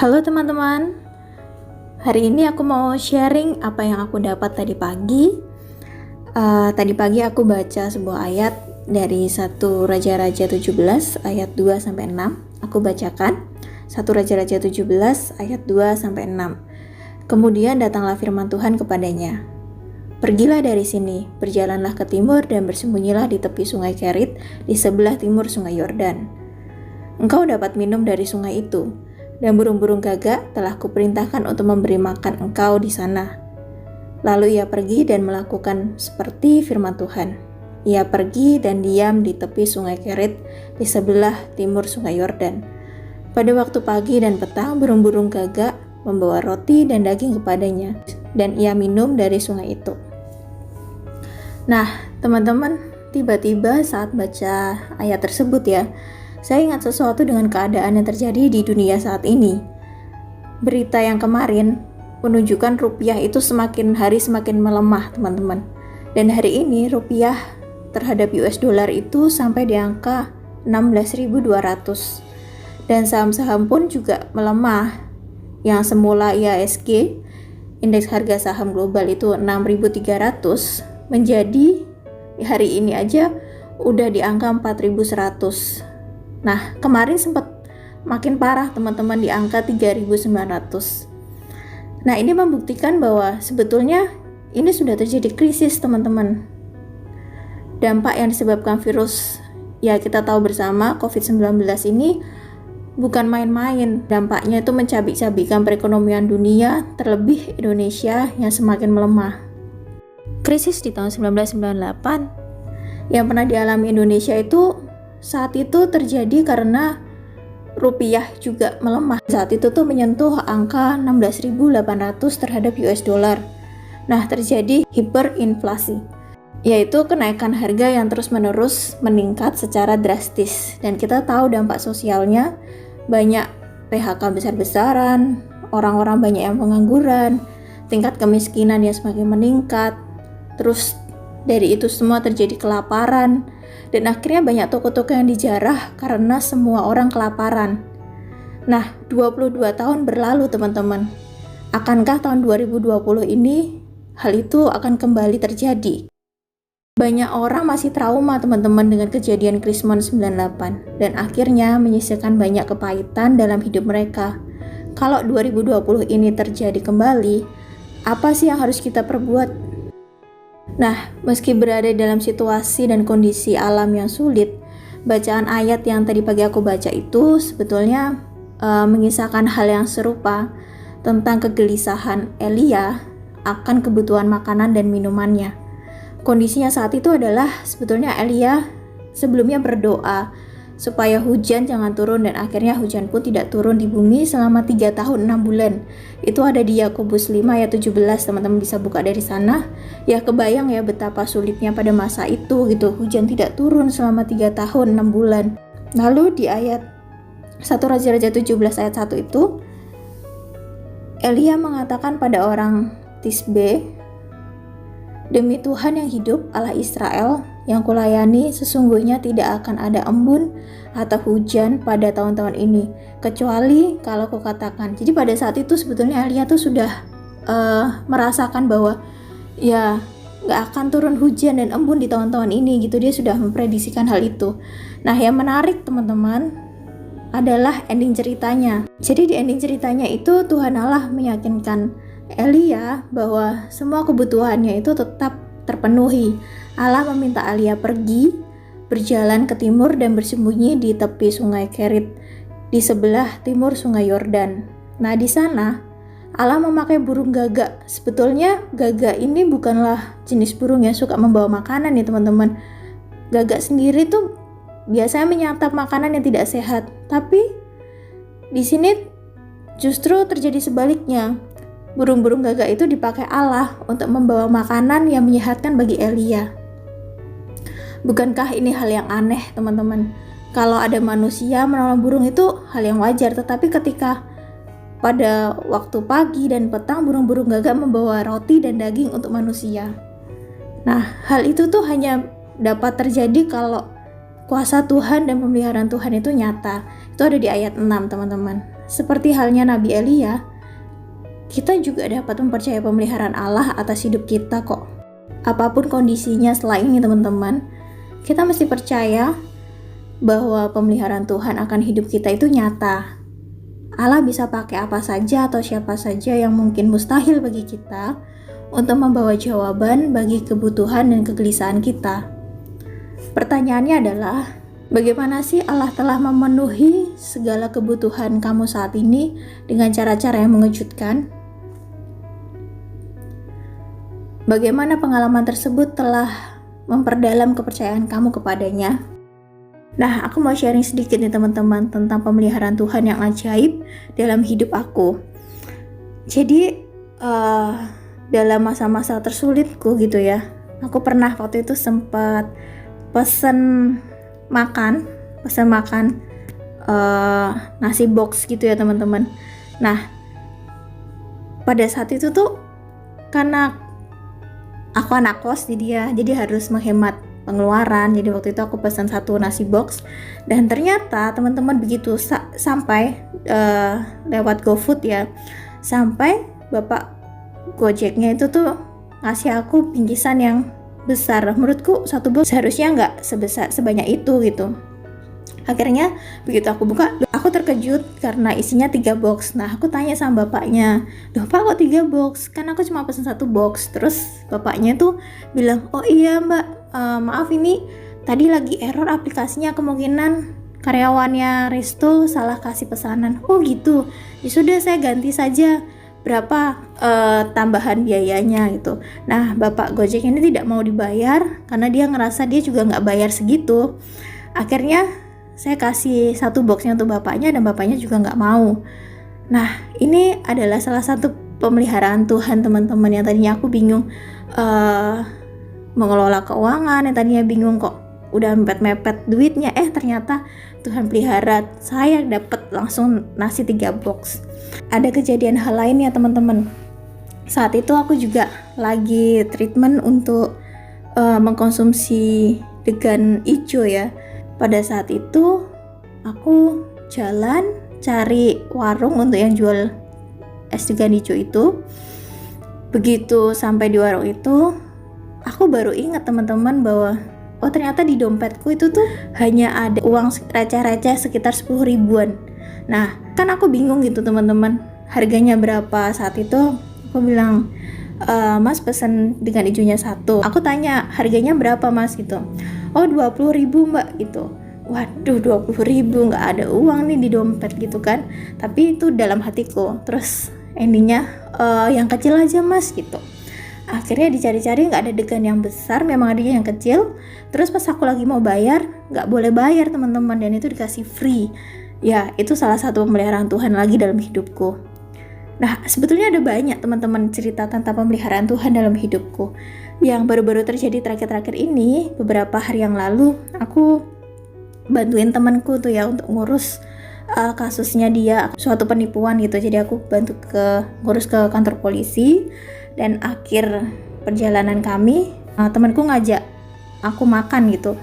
Halo teman-teman, hari ini aku mau sharing apa yang aku dapat tadi pagi. Tadi pagi aku baca sebuah ayat dari 1 Raja-Raja 17 ayat 2-6. Aku bacakan 1 Raja-Raja 17 ayat 2-6. Kemudian datanglah firman Tuhan kepadanya. Pergilah dari sini, berjalanlah ke timur dan bersembunyilah di tepi sungai Kerit di sebelah timur sungai Yordan. Engkau dapat minum dari sungai itu, dan burung-burung gagak telah kuperintahkan untuk memberi makan engkau di sana. Lalu ia pergi dan melakukan seperti firman Tuhan. Ia pergi dan diam di tepi sungai Kerit di sebelah timur sungai Yordan. Pada waktu pagi dan petang burung-burung gagak membawa roti dan daging kepadanya, dan ia minum dari sungai itu. Nah, teman-teman, tiba-tiba saat baca ayat tersebut ya, saya ingat sesuatu dengan keadaan yang terjadi di dunia saat ini. Berita yang kemarin menunjukkan rupiah itu semakin hari semakin melemah, teman-teman. Dan hari ini rupiah terhadap US dollar itu sampai di angka 16.200. Dan saham-saham pun juga melemah. Yang semula IHSG, indeks harga saham global itu 6.300, menjadi hari ini aja udah di angka 4.100. Nah, kemarin sempat makin parah teman-teman di angka 3.900. Nah, ini membuktikan bahwa sebetulnya ini sudah terjadi krisis, teman-teman. Dampak yang disebabkan virus, ya kita tahu bersama, COVID-19 ini bukan main-main. Dampaknya itu mencabik-cabikkan perekonomian dunia, terlebih Indonesia yang semakin melemah. Krisis di tahun 1998 yang pernah dialami Indonesia itu saat itu terjadi karena rupiah juga melemah. Saat itu tuh menyentuh angka 16.800 terhadap US dollar. Nah, terjadi hiperinflasi, yaitu kenaikan harga yang terus-menerus meningkat secara drastis. Dan kita tahu dampak sosialnya, banyak PHK besar-besaran, orang-orang banyak yang pengangguran, tingkat kemiskinan yang semakin meningkat. Terus dari itu semua terjadi kelaparan, dan akhirnya banyak toko-toko yang dijarah karena semua orang kelaparan. Nah, 22 tahun berlalu, teman-teman. Akankah tahun 2020 ini hal itu akan kembali terjadi? Banyak orang masih trauma, teman-teman, dengan kejadian Krismon 98 dan akhirnya menyisihkan banyak kepahitan dalam hidup mereka. Kalau 2020 ini terjadi kembali, apa sih yang harus kita perbuat? Nah, meski berada dalam situasi dan kondisi alam yang sulit, bacaan ayat yang tadi pagi aku baca itu sebetulnya mengisahkan hal yang serupa tentang kegelisahan Elia akan kebutuhan makanan dan minumannya. Kondisinya saat itu adalah sebetulnya Elia sebelumnya berdoa supaya hujan jangan turun, dan akhirnya hujan pun tidak turun di bumi selama 3 tahun 6 bulan. Itu ada di Yakobus 5 ayat 17, teman-teman bisa buka dari sana. Ya, kebayang ya betapa sulitnya pada masa itu gitu, hujan tidak turun selama 3 tahun 6 bulan. Lalu di ayat 1 Raja-Raja 17 ayat 1 itu, Elia mengatakan pada orang Tisbe, "Demi Tuhan yang hidup, Allah Israel yang kulayani, sesungguhnya tidak akan ada embun atau hujan pada tahun-tahun ini, kecuali kalau kukatakan." Jadi pada saat itu sebetulnya Elia tuh sudah merasakan bahwa ya gak akan turun hujan dan embun di tahun-tahun ini gitu. Dia sudah memprediksikan hal itu. Nah, yang menarik, teman-teman, adalah ending ceritanya. Jadi di ending ceritanya itu Tuhan Allah meyakinkan Elia bahwa semua kebutuhannya itu tetap terpenuhi. Allah meminta Elia pergi, berjalan ke timur dan bersembunyi di tepi sungai Kerit di sebelah timur sungai Yordan. Nah, di sana Allah memakai burung gagak. Sebetulnya gagak ini bukanlah jenis burung yang suka membawa makanan ya, teman-teman. Gagak sendiri tuh biasanya menyantap makanan yang tidak sehat. Tapi di sini justru terjadi sebaliknya. Burung-burung gagak itu dipakai Allah untuk membawa makanan yang menyehatkan bagi Elia. Bukankah ini hal yang aneh, teman-teman? Kalau ada manusia menolong burung itu hal yang wajar, tetapi ketika pada waktu pagi dan petang burung-burung gagak membawa roti dan daging untuk manusia. Nah, hal itu tuh hanya dapat terjadi kalau kuasa Tuhan dan pemeliharaan Tuhan itu nyata. Itu ada di ayat 6, teman-teman. seperti halnya Nabi Elia, kita juga dapat mempercayai pemeliharaan Allah atas hidup kita kok. Apapun kondisinya setelah ini teman-teman, kita mesti percaya bahwa pemeliharaan Tuhan akan hidup kita itu nyata. Allah bisa pakai apa saja atau siapa saja yang mungkin mustahil bagi kita untuk membawa jawaban bagi kebutuhan dan kegelisahan kita. Pertanyaannya adalah, bagaimana sih Allah telah memenuhi segala kebutuhan kamu saat ini dengan cara-cara yang mengejutkan? Bagaimana pengalaman tersebut telah memperdalam kepercayaan kamu kepadanya? Nah, aku mau sharing sedikit nih teman-teman tentang pemeliharaan Tuhan yang ajaib dalam hidup aku. Jadi, dalam masa-masa tersulitku gitu ya, aku pernah waktu itu sempat pesen makan nasi box gitu ya teman-teman. Nah, pada saat itu tuh karena aku anak kos jadi harus menghemat pengeluaran. Jadi waktu itu aku pesan 1 nasi box, dan ternyata teman-teman begitu sampai lewat GoFood ya, sampai bapak Gojeknya itu tuh ngasih aku bingkisan yang besar. Menurutku 1 box seharusnya nggak sebanyak itu gitu. Akhirnya begitu aku buka, aku terkejut karena isinya 3 box. Nah, aku tanya sama bapaknya, "Loh Pak, kok 3 box? Kan aku cuma pesen 1 box." Terus bapaknya tuh bilang, "Oh iya Mbak, maaf ini tadi lagi error aplikasinya, kemungkinan karyawannya Resto salah kasih pesanan." "Oh gitu, ya sudah saya ganti saja, berapa tambahan biayanya gitu." Nah, bapak Gojek ini tidak mau dibayar karena dia ngerasa dia juga nggak bayar segitu. Akhirnya saya kasih 1 boxnya untuk bapaknya, dan bapaknya juga nggak mau. Nah, ini adalah salah satu pemeliharaan Tuhan teman-teman, yang tadinya aku bingung mengelola keuangan, yang tadinya bingung kok udah mepet-mepet duitnya, ternyata Tuhan pelihara, saya dapat langsung nasi 3 box. Ada kejadian hal lain ya teman-teman. Saat itu aku juga lagi treatment untuk mengkonsumsi degan ijo ya. Pada saat itu aku jalan cari warung untuk yang jual es degan hijau itu. Begitu sampai di warung itu, aku baru ingat teman-teman bahwa oh ternyata di dompetku itu tuh hanya ada uang receh-receh sekitar 10 ribuan. Nah, kan aku bingung gitu teman-teman, harganya berapa. Saat itu aku bilang, "Mas pesen dengan hijaunya 1. Aku tanya, "Harganya berapa Mas?" gitu. "Oh 20 ribu Mbak" gitu. Waduh, 20 ribu, nggak ada uang nih di dompet gitu kan. Tapi itu dalam hatiku. Terus endingnya, "Yang kecil aja Mas" gitu. Akhirnya dicari-cari nggak ada degan yang besar, memang ada yang kecil. Terus pas aku lagi mau bayar, nggak boleh bayar teman-teman, dan itu dikasih free. Ya, itu salah satu pemeliharaan Tuhan lagi dalam hidupku. Nah, sebetulnya ada banyak teman-teman cerita tentang pemeliharaan Tuhan dalam hidupku. Yang baru-baru terjadi terakhir-terakhir ini, beberapa hari yang lalu, aku bantuin temanku tuh ya untuk ngurus kasusnya dia, suatu penipuan gitu. Jadi aku bantu ngurus ke kantor polisi, dan akhir perjalanan kami, temanku ngajak aku makan gitu.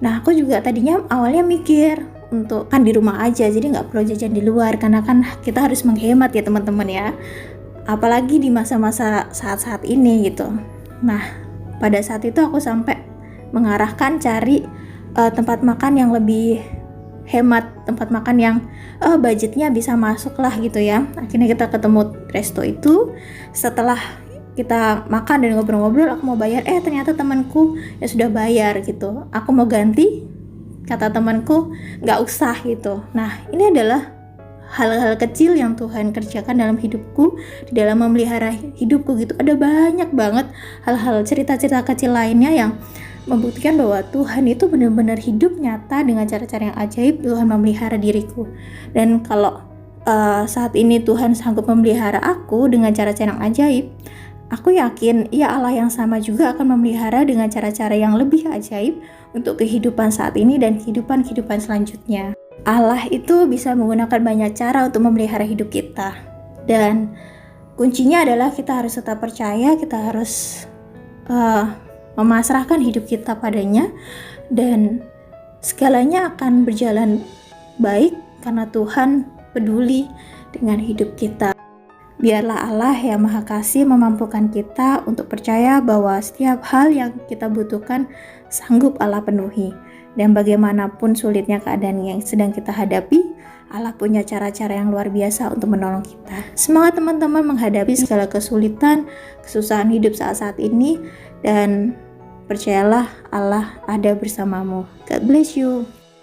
Nah, aku juga tadinya awalnya mikir untuk kan di rumah aja, jadi nggak perlu jajan di luar, karena kan kita harus menghemat ya teman-teman ya, apalagi di masa-masa saat-saat ini gitu. Nah, pada saat itu aku sampai mengarahkan cari tempat makan yang lebih hemat, tempat makan yang budgetnya bisa masuk lah gitu ya. Akhirnya kita ketemu resto itu. Setelah kita makan dan ngobrol-ngobrol, aku mau bayar, ternyata temanku ya sudah bayar gitu. Aku mau ganti, kata temanku nggak usah gitu. Nah, ini adalah hal-hal kecil yang Tuhan kerjakan dalam hidupku, di dalam memelihara hidupku gitu. Ada banyak banget hal-hal, cerita-cerita kecil lainnya yang membuktikan bahwa Tuhan itu benar-benar hidup nyata dengan cara-cara yang ajaib. Tuhan memelihara diriku, dan kalau saat ini Tuhan sanggup memelihara aku dengan cara-cara yang ajaib, aku yakin ya Allah yang sama juga akan memelihara dengan cara-cara yang lebih ajaib untuk kehidupan saat ini dan kehidupan selanjutnya. Allah itu bisa menggunakan banyak cara untuk memelihara hidup kita, dan kuncinya adalah kita harus tetap percaya, kita harus memasrahkan hidup kita padanya, dan segalanya akan berjalan baik karena Tuhan peduli dengan hidup kita. Biarlah Allah yang Maha Kasih memampukan kita untuk percaya bahwa setiap hal yang kita butuhkan sanggup Allah penuhi. Dan bagaimanapun sulitnya keadaan yang sedang kita hadapi, Allah punya cara-cara yang luar biasa untuk menolong kita. Semangat teman-teman menghadapi segala kesulitan, kesusahan hidup saat-saat ini, dan percayalah Allah ada bersamamu. God bless you.